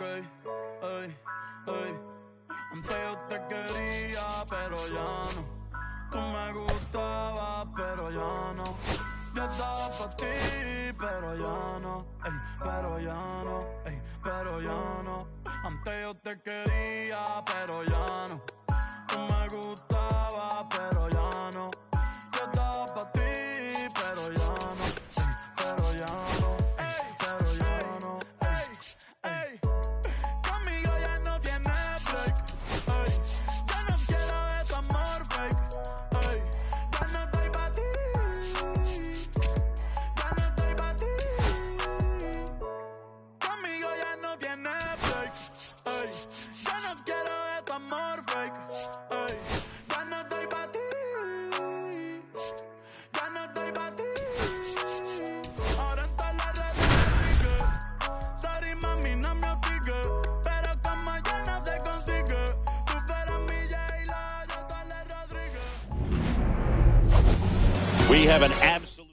ey, ey. Antes yo te quería, pero ya no. Tú me gustabas, pero ya no. Yo estaba pa' ti, pero ya no. Ey, pero ya no, ey, pero ya no. Antes yo te quería, pero ya no. Tú me gustabas, pero ya no. Yo estaba pa' ti, pero ya no. Ey, pero ya no, ey, pero ya no. Ey, ey. Conmigo ya no tiene break. Ey, ya no quiero de tu amor fake. Ey, ya no estoy pa' ti. Ya no estoy pa' ti. Conmigo ya no tiene break. Ey, ya no quiero de tu amor fake. Ey, ya no estoy pa' ti. Ya no estoy pa' ti. Ahora en todas las redes me sigue. Sorry mami, no me hostigues. Pero como yo no se consigue. Tú fueras mi J-Lo, yo Tole Rodríguez. We have an absolute.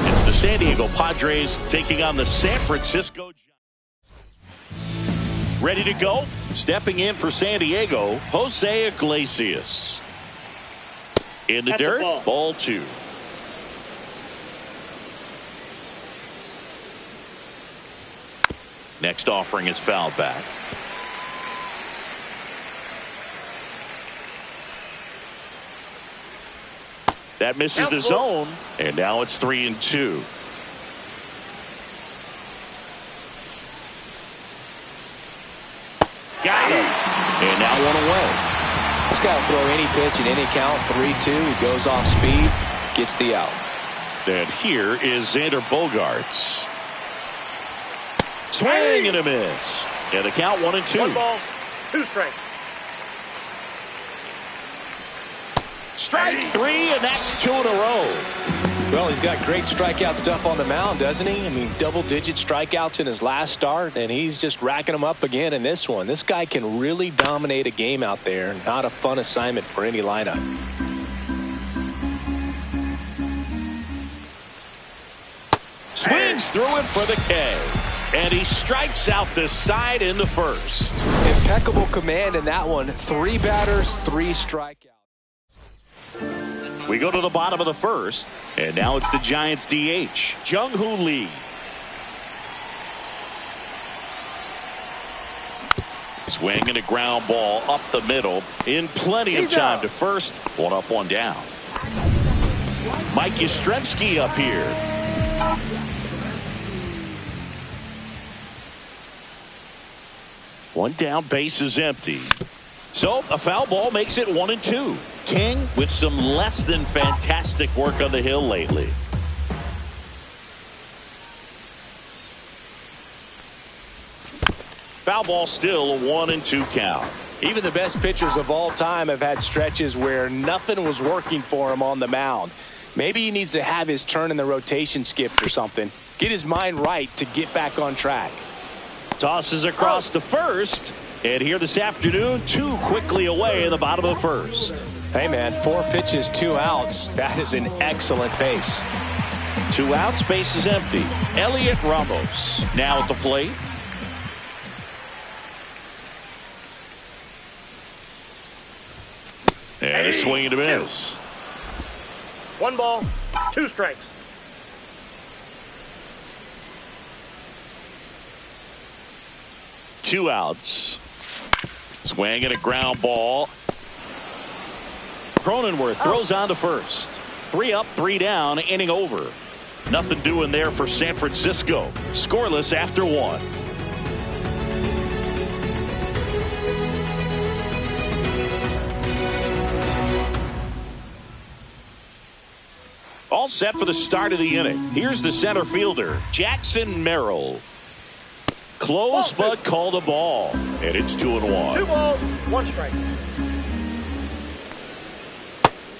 It's the San Diego Padres taking on the San Francisco Giants. Ready to go? Stepping in for San Diego, Jose Iglesias. In the dirt, ball 2. Next offering is fouled back. That misses the zone, and now it's 3-2. Got him, and now one away. He's got to throw any pitch in any count. 3-2. He goes off speed, gets the out. And here is Xander Bogaerts. Swing and a miss. And the count 1-2. 1 ball, 2 strikes. Strike 3, and that's 2 in a row. Well, he's got great strikeout stuff on the mound, doesn't he? I mean, double-digit strikeouts in his last start, and he's just racking them up again in this one. This guy can really dominate a game out there. Not a fun assignment for any lineup. Swings through it for the K. And he strikes out the side in the first. Impeccable command in that one. 3 batters, 3 strikeouts. We go to the bottom of the first, and now it's the Giants DH, Jung-Hoo Lee. Swing and a ground ball up the middle in plenty of time to first. 1 up, 1 down. Mike Yastrzemski up here. One down, base is empty. So a foul ball makes it 1-2. King with some less than fantastic work on the hill lately. Foul ball still a 1-2 count. Even the best pitchers of all time have had stretches where nothing was working for him on the mound. Maybe he needs to have his turn in the rotation skipped or something. Get his mind right to get back on track. Tosses across the first. And here this afternoon, 2 quickly away in the bottom of the first. Hey, man, 4 pitches, 2 outs. That is an excellent pace. 2 outs, base is empty. Elliot Ramos now at the plate. And a swing and a miss. 1 ball, 2 strikes. Two outs. Swing and a ground ball. Cronenworth throws on to first. 3 up, 3 down, inning over. Nothing doing there for San Francisco. Scoreless after 1. All set for the start of the inning. Here's the center fielder, Jackson Merrill. Close, but called a ball. And it's 2-1. 2 balls, 1 strike.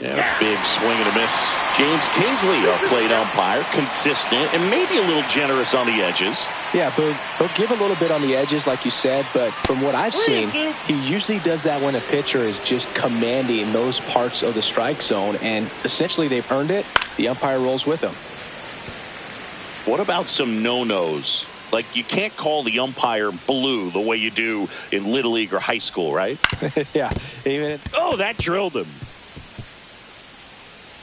And a big swing and a miss. James Kingsley, our plate umpire, consistent and maybe a little generous on the edges. Yeah, but he'll give a little bit on the edges, like you said. But from what I've seen, he usually does that when a pitcher is just commanding those parts of the strike zone. And essentially, they've earned it. The umpire rolls with them. What about some no-nos? Like, you can't call the umpire blue the way you do in Little League or high school, right? Yeah. Oh, that drilled him.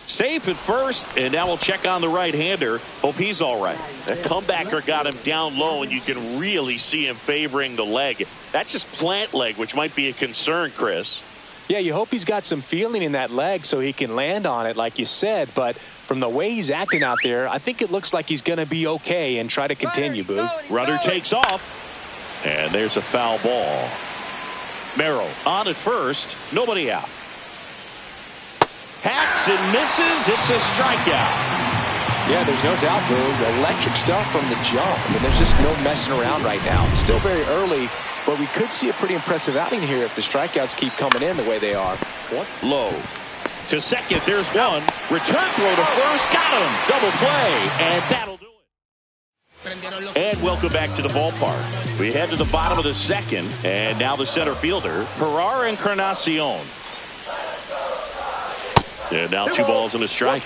Safe at first, and now we'll check on the right-hander. Hope he's all right. That comebacker got him down low, and you can really see him favoring the leg. That's just plant leg, which might be a concern, Chris. Yeah, you hope he's got some feeling in that leg so he can land on it, like you said. But from the way he's acting out there, I think it looks like he's going to be okay and try to continue, Boo. Runner takes off, and there's a foul ball. Merrill on at first, nobody out. Hacks and misses. It's a strikeout. Yeah, there's no doubt, Boo. Electric stuff from the jump. I mean, there's just no messing around right now. It's still very early, but we could see a pretty impressive outing here if the strikeouts keep coming in the way they are. Low to second. There's one. Return throw to first. Got him. Double play, and that'll do it. And welcome back to the ballpark. We head to the bottom of the second, and now the center fielder, Pereira Encarnacion. And now 2 balls and a strike.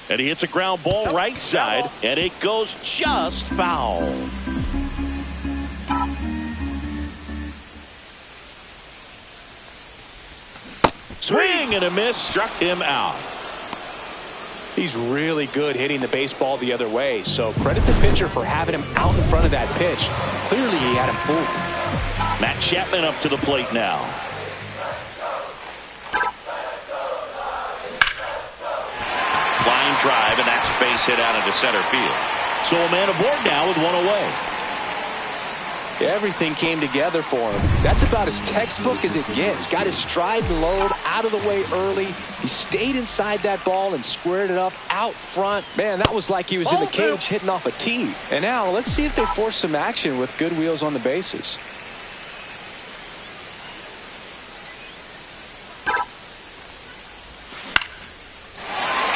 And he hits a ground ball right side, and it goes just foul. Swing and a miss, struck him out. He's really good hitting the baseball the other way, so credit the pitcher for having him out in front of that pitch. Clearly he had him fooled. Matt Chapman up to the plate now. Line drive, and that's a base hit out into center field. So a man aboard now with 1 away. Everything came together for him. That's about as textbook as it gets. Got his stride and load out of the way early. He stayed inside that ball and squared it up out front. Man, that was like he was in the cage hitting off a tee. And now let's see if they force some action with good wheels on the bases.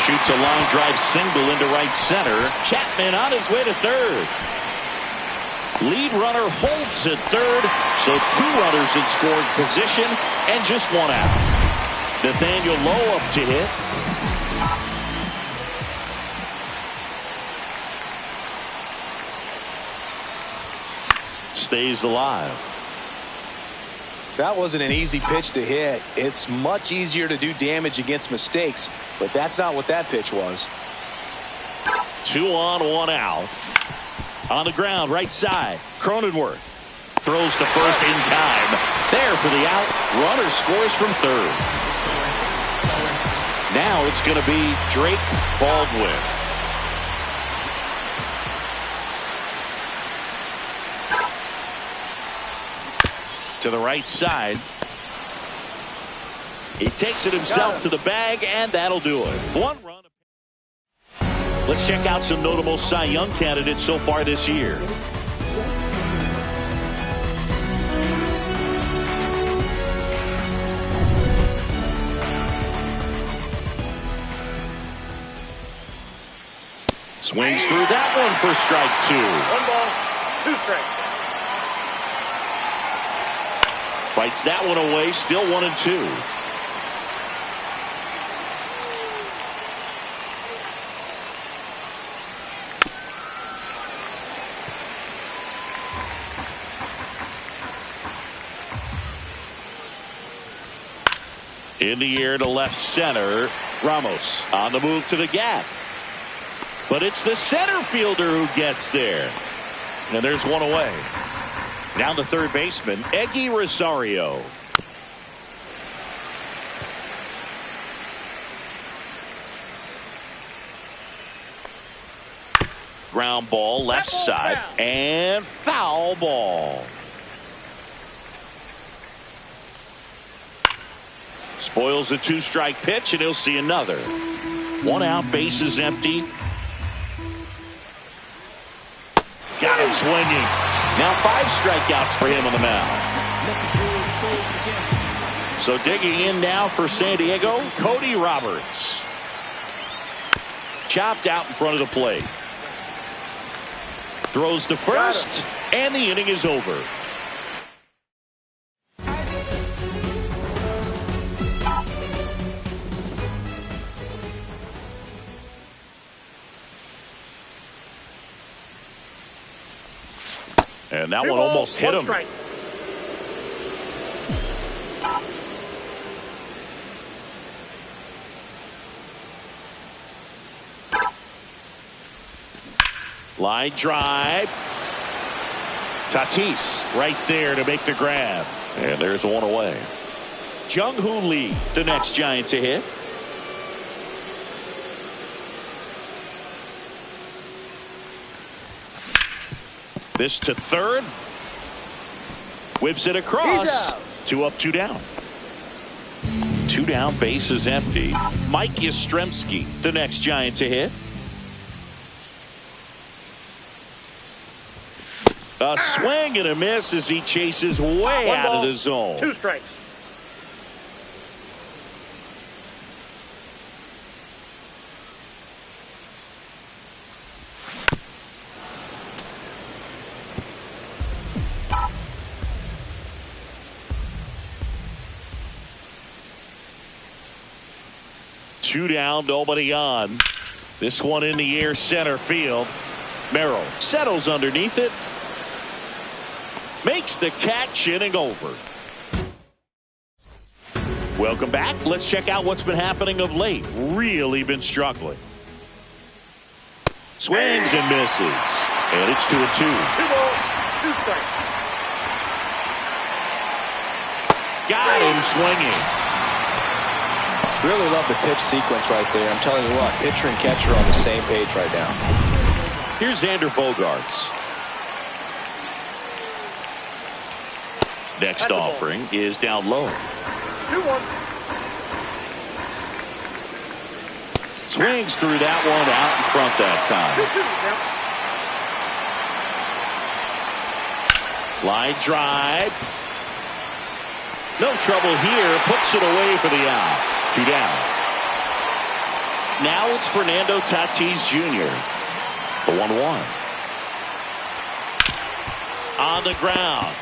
Shoots a line drive single into right center. Chapman on his way to third. Lead runner holds at third, so 2 runners in scoring position and just 1 out. Nathaniel Lowe up to hit. Stays alive. That wasn't an easy pitch to hit. It's much easier to do damage against mistakes, but that's not what that pitch was. 2 on, 1 out. On the ground, right side. Cronenworth throws to first in time. There for the out. Runner scores from third. Now it's going to be Drake Baldwin. To the right side. He takes it himself to the bag, and that'll do it. 1 run. Let's check out some notable Cy Young candidates so far this year. Swings through that one for strike 2. 1 ball, 2 strikes. Fights that one away, still 1-2. In the air to left center. Ramos on the move to the gap. But it's the center fielder who gets there. And there's 1 away. Down to third baseman, Eggy Rosario. Ground ball left side and foul ball. Spoils a 2-strike pitch, and he'll see another. 1 out, bases empty. Got him swinging. Now 5 strikeouts for him on the mound. So digging in now for San Diego, Cody Roberts. Chopped out in front of the plate. Throws to first, and the inning is over. And that one almost hit him. Strike. Line drive. Tatis right there to make the grab. And there's one away. Jung-Hoo Lee, the next Giant to hit. This to third. Whips it across. 2 up, 2 down. 2 down, base is empty. Mike Yastrzemski, the next Giant to hit. A swing and a miss as he chases way out of the zone. 2 strikes. Two down, nobody on. This one in the air, center field. Merrill settles underneath it. Makes the catch, inning over. Welcome back. Let's check out what's been happening of late. Really been struggling. Swings and misses. And it's 2-2. 2 balls, 2 strikes. Got him swinging. Really love the pitch sequence right there. I'm telling you what, pitcher and catcher are on the same page right now. Here's Xander Bogaerts. Next offering is down low. 2-1. Swings through that one out in front that time. 2-2. Line drive. No trouble here. Puts it away for the out. 2 down. Now it's Fernando Tatis Jr. The 1-1. On the ground.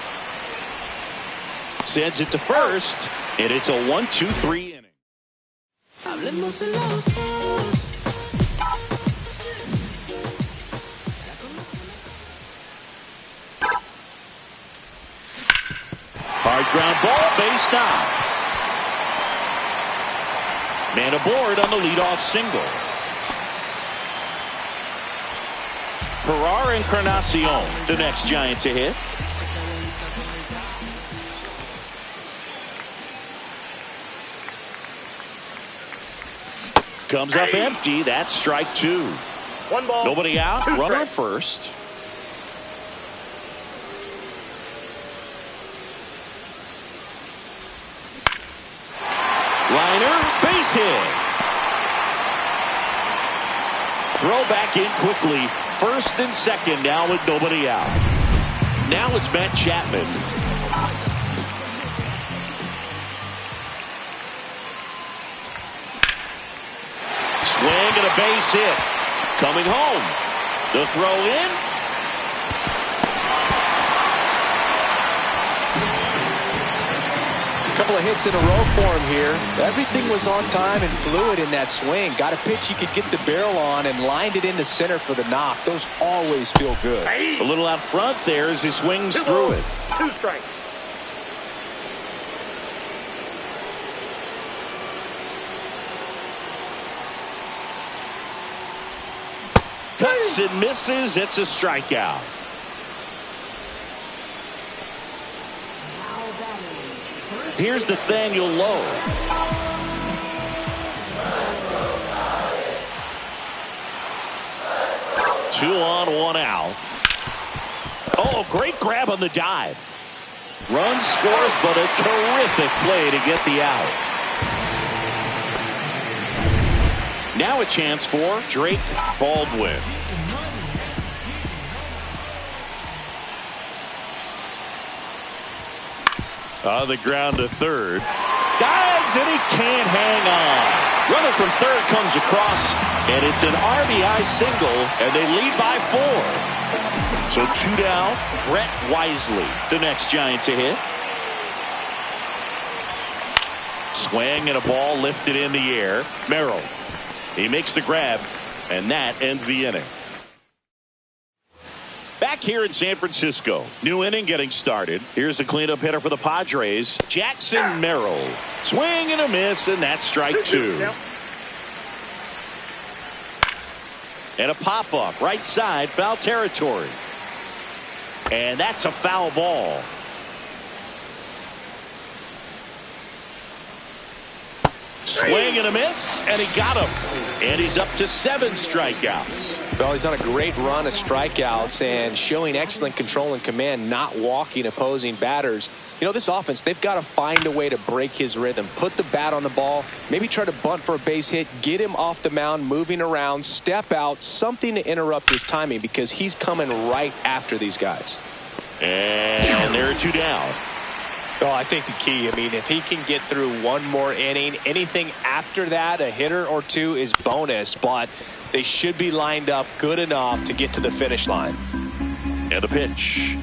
Sends it to first, and it's a 1-2-3 inning. Hard ground ball, base down. Man aboard on the leadoff single. Ferrar Encarnacion, the next Giant to hit. Comes up empty. That's strike 2. 1 ball. Nobody out. 2 Runner strikes. first. Liner, base hit. Throw back in quickly. First and second now with nobody out. Now it's Matt Chapman. Swing and a base hit. Coming home. The throw in. A couple of hits in a row for him here. Everything was on time and fluid in that swing. Got a pitch he could get the barrel on and lined it into center for the knock. Those always feel good. A little out front there as he swings 2 through balls, it. 2 strikes. Cuts and misses. It's a strikeout. Here's Nathaniel Lowe. Two on, 1 out. Oh, great grab on the dive. Run scores, but a terrific play to get the out. Now a chance for Drake Baldwin. On the ground to third. Dives and he can't hang on. Runner from third comes across, and it's an RBI single, and they lead by 4. So 2 down. Brett Wisely, the next Giant to hit. Swing and a ball lifted in the air. Merrill. He makes the grab, and that ends the inning. Back back here in San Francisco. New inning getting started. Here's the cleanup hitter for the Padres, Jackson Merrill. Swing and a miss, and that's strike two. And a pop-up right side, foul territory. And that's a foul ball. Swing and a miss, and he got him. And he's up to 7 strikeouts. Well, he's on a great run of strikeouts and showing excellent control and command, not walking opposing batters. You know, this offense, they've got to find a way to break his rhythm, put the bat on the ball, maybe try to bunt for a base hit, get him off the mound, moving around, step out, something to interrupt his timing, because he's coming right after these guys. And there are 2 down. Oh, I think the key, I mean, if he can get through one more inning, anything after that, a hitter or 2 is bonus, but they should be lined up good enough to get to the finish line. And a pitch.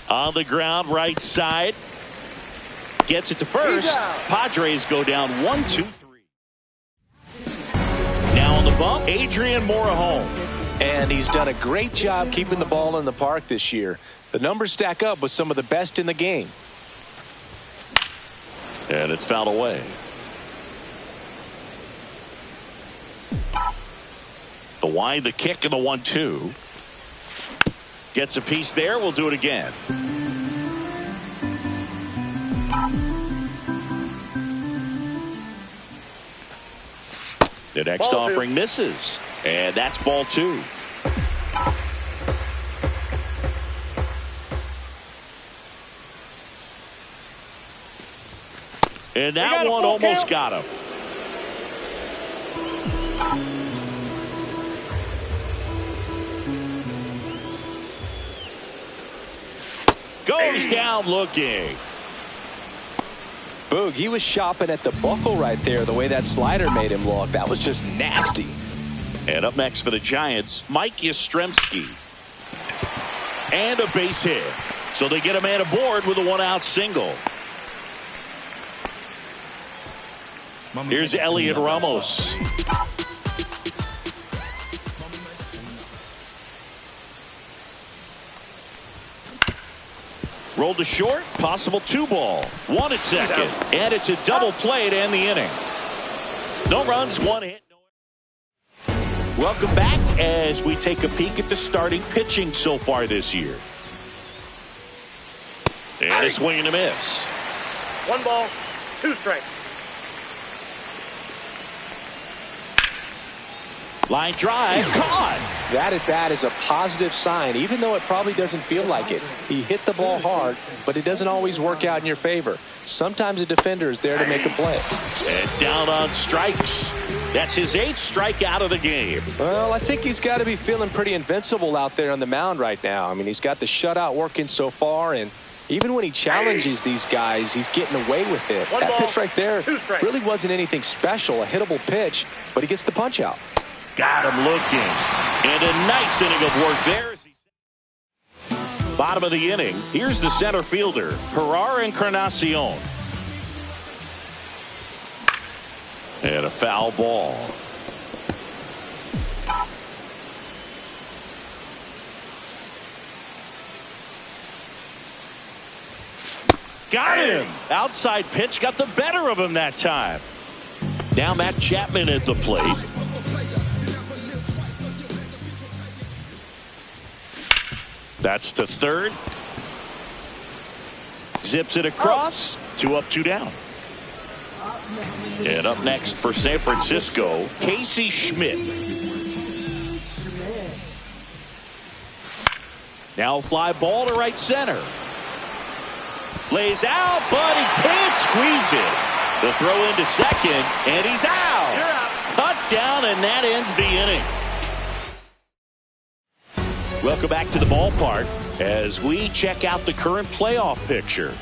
On the ground, right side. Gets it to first. Padres go down 1-2-3. Now on the bump, Adrian Morejon. And he's done a great job keeping the ball in the park this year. The numbers stack up with some of the best in the game. And it's fouled away. The wind, the kick, and the 1-2. Gets a piece there. We'll do it again. The next offering misses. And that's ball 2. And that one almost got him. Goes down looking. Boog, he was shopping at the buckle right there, the way that slider made him look. That was just nasty. And up next for the Giants, Mike Yastrzemski. And a base hit. So they get a man aboard with a 1-out single. Here's Elliot Ramos. Rolled to short, possible 2-ball. 1 at second. And it's a double play to end the inning. No runs, 1 hit. Welcome back as we take a peek at the starting pitching so far this year. And a swing and a miss. 1 ball, 2 strikes. Line drive, caught. That at bat is a positive sign, even though it probably doesn't feel like it. He hit the ball hard, but it doesn't always work out in your favor. Sometimes a defender is there to make a play. And down on strikes. That's his 8th strikeout of the game. Well, I think he's got to be feeling pretty invincible out there on the mound right now. I mean, he's got the shutout working so far, and even when he challenges these guys, he's getting away with it. That pitch right there really wasn't anything special, a hittable pitch, but he gets the punch out. Got him looking. And a nice inning of work there. Bottom of the inning. Here's the center fielder, Gerard Encarnacion. And a foul ball. Got him. Outside pitch got the better of him that time. Now Matt Chapman at the plate. That's to third. Zips it across. 2 up, 2 down. And up next for San Francisco, Casey Schmidt. Now fly ball to right center. Lays out, but he can't squeeze it. The throw into second, and he's out. Cut down, and that ends the inning. Welcome back to the ballpark as we check out the current playoff picture.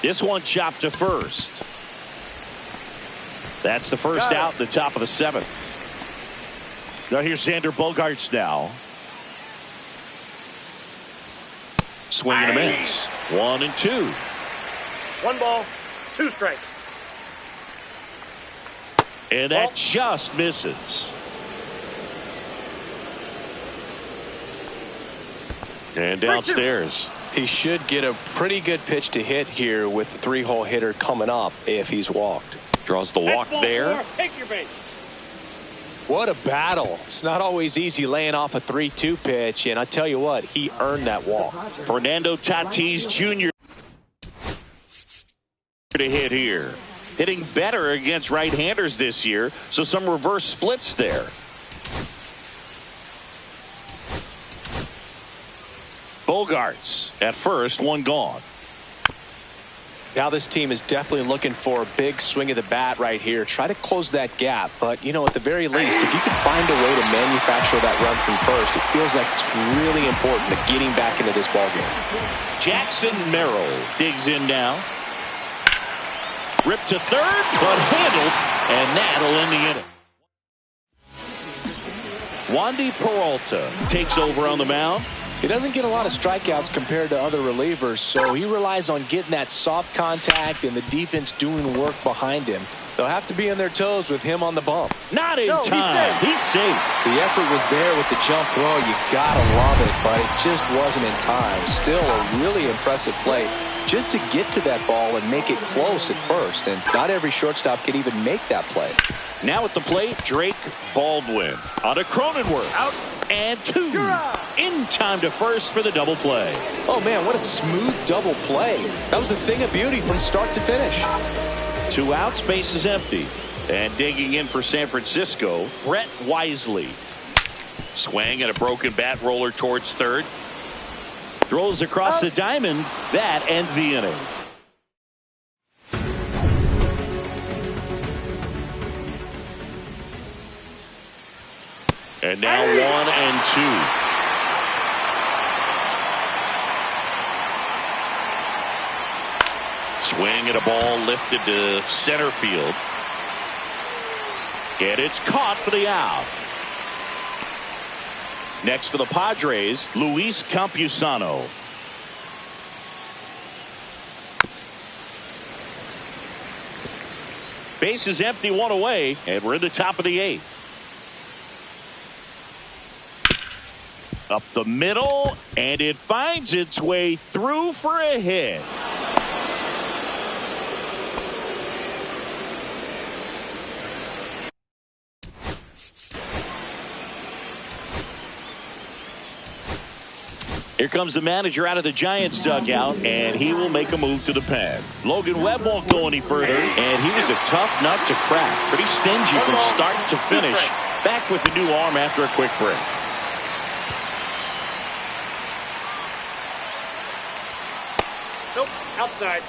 This one chopped to first. That's the first out, the top of the 7th. Now here's Xander Bogaerts now. Swing and a miss. 1 and 2. 1 ball, 2 strikes. And that just misses. And downstairs. He should get a pretty good pitch to hit here with the 3-hole hitter coming up if he's walked. Draws the walk there. Take your base. What a battle. It's not always easy laying off a 3-2 pitch, and I tell you what, he earned that walk. Fernando Tatis Jr. to hit here. Hitting better against right-handers this year, so some reverse splits there. Bogarts at first, one gone. Now this team is definitely looking for a big swing of the bat right here. Try to close that gap, but you know, at the very least, if you can find a way to manufacture that run from first, it feels like it's really important to getting back into this ballgame. Jackson Merrill digs in now. Ripped to third, but handled, and that'll end the inning. Wandy Peralta takes over on the mound. He doesn't get a lot of strikeouts compared to other relievers, so he relies on getting that soft contact and the defense doing work behind him. They'll have to be on their toes with him on the bump. Not in time. He's safe. The effort was there with the jump throw. You gotta love it, but it just wasn't in time. Still a really impressive play just to get to that ball and make it close at first, and not every shortstop could even make that play. Now at the plate, Drake Baldwin on a Cronenworth. Out and two. In time to first for the double play. Oh man, what a smooth double play. That was a thing of beauty from start to finish. 2 outs, base is empty. And digging in for San Francisco, Brett Wisely. Swing and a broken bat roller towards third. Throws across the diamond. That ends the inning. And now 1 and 2. Swing and a ball lifted to center field. And it's caught for the out. Next for the Padres, Luis Campusano. Base is empty, 1 away, and we're in the top of the 8th. Up the middle, and it finds its way through for a hit. Here comes the manager out of the Giants dugout, and he will make a move to the pen. Logan Webb won't go any further, and he was a tough nut to crack. Pretty stingy from start to finish. Back with the new arm after a quick break. Nope, outside.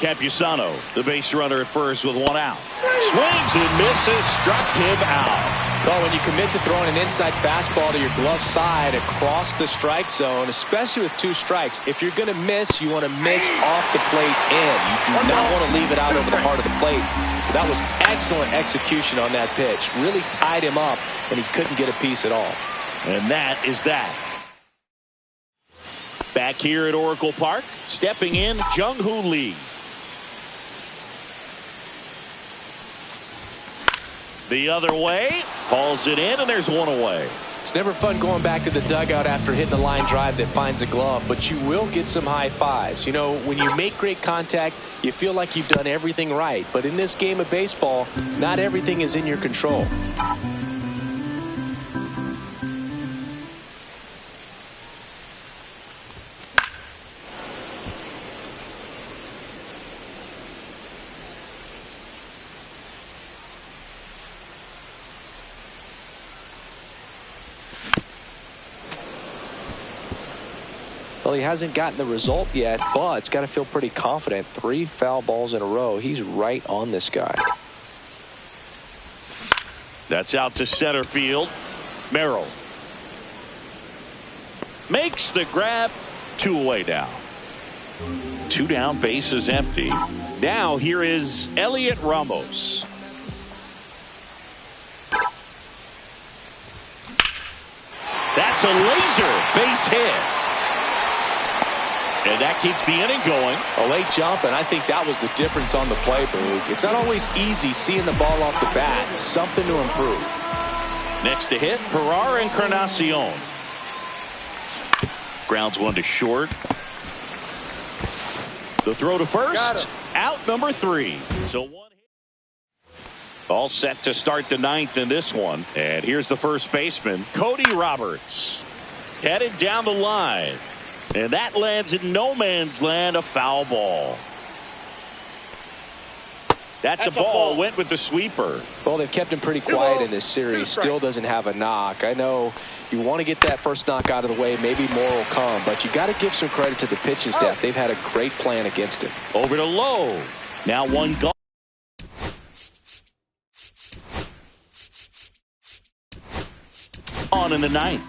Campusano, the base runner at first with 1 out. Swings and misses, struck him out. Well, when you commit to throwing an inside fastball to your glove side across the strike zone, especially with 2 strikes, if you're going to miss, you want to miss off the plate in. You do not want to leave it out over the heart of the plate. So that was excellent execution on that pitch. Really tied him up, and he couldn't get a piece at all. And that is that. Back here at Oracle Park, stepping in, Jung-Hoo Lee. The other way, hauls it in, and there's 1 away. It's never fun going back to the dugout after hitting the line drive that finds a glove, but you will get some high fives. You know, when you make great contact, you feel like you've done everything right. But in this game of baseball, not everything is in your control. Well, he hasn't gotten the result yet, but it's got to feel pretty confident. 3 foul balls in a row. He's right on this guy. That's out to center field. Merrill makes the grab. 2 away now. 2 down, base is empty. Now here is Elliot Ramos. That's a laser base hit. And that keeps the inning going. A late jump, and I think that was the difference on the play, Boog. It's not always easy seeing the ball off the bat. Something to improve. Next to hit, Ferrar Encarnacion. Grounds one to short. The throw to first. Out number 3. So one hit. All set to start the 9th in this one. And here's the first baseman, Cody Roberts. Headed down the line. And that lands in no man's land, a foul ball. That's a ball. Went with the sweeper. Well, they've kept him pretty quiet in this series. Still doesn't have a knock. I know you want to get that first knock out of the way. Maybe more will come. But you got to give some credit to the pitching staff. They've had a great plan against him. Over to Lowe. Now one gone. On in the 9th.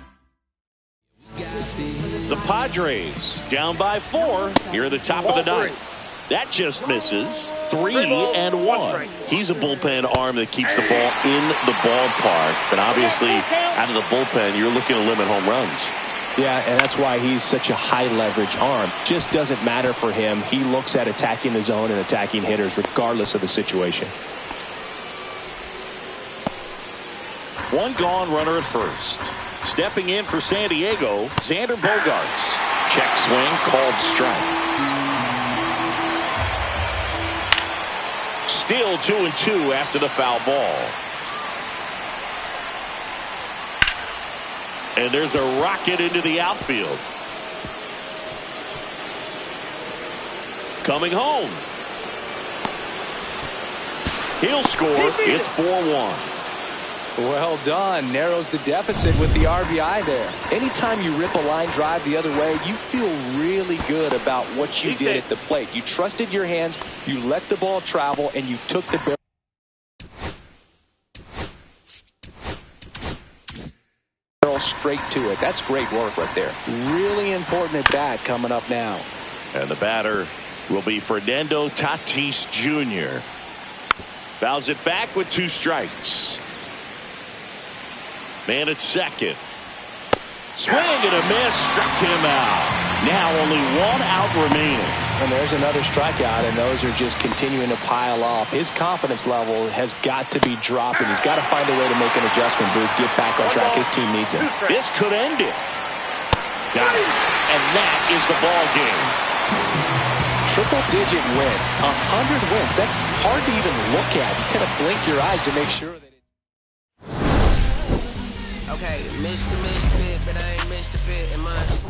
The Padres down by 4 here at the top of the 9th. That just misses. 3-1. He's a bullpen arm that keeps the ball in the ballpark. But obviously, out of the bullpen, you're looking to limit home runs. Yeah, and that's why he's such a high-leverage arm. Just doesn't matter for him. He looks at attacking the zone and attacking hitters regardless of the situation. One gone, runner at first. Stepping in for San Diego, Xander Bogaerts. Check swing, called strike. Still 2-2 after the foul ball. And there's a rocket into the outfield. Coming home. He'll score. It's 4-1. Well done. Narrows the deficit with the RBI there. Anytime you rip a line drive the other way, you feel really good about what you did at the plate. You trusted your hands, you let the ball travel, and you took the barrel straight to it. That's great work right there. Really important at bat coming up now. And the batter will be Fernando Tatis Jr. Fouls it back with 2 strikes. Man at second. Swing and a miss. Struck him out. Now only 1 out remaining. And there's another strikeout, and those are just continuing to pile up. His confidence level has got to be dropping. He's got to find a way to make an adjustment, Booth. Get back on track. His team needs him. This could end it. Got it. And that is the ball game. Triple-digit wins. 100 wins. That's hard to even look at. You kind of blink your eyes to make sure that Okay, Mr. Misfit, but I ain't Mr. Fit in much.